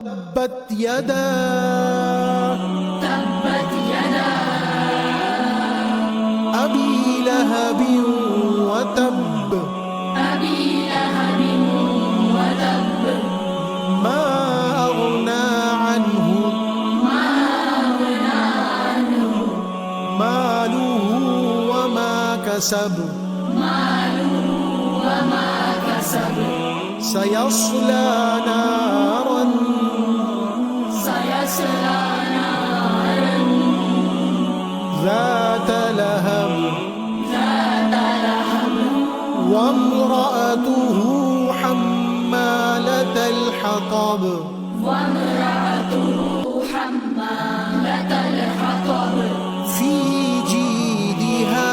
تبت يدا أبي لهب وتب ما أغنى عنه ماله وما كسب سيصلى نارا ذات لهب وامرأته حمالة الحطب في جيدها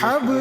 حبل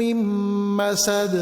من مسد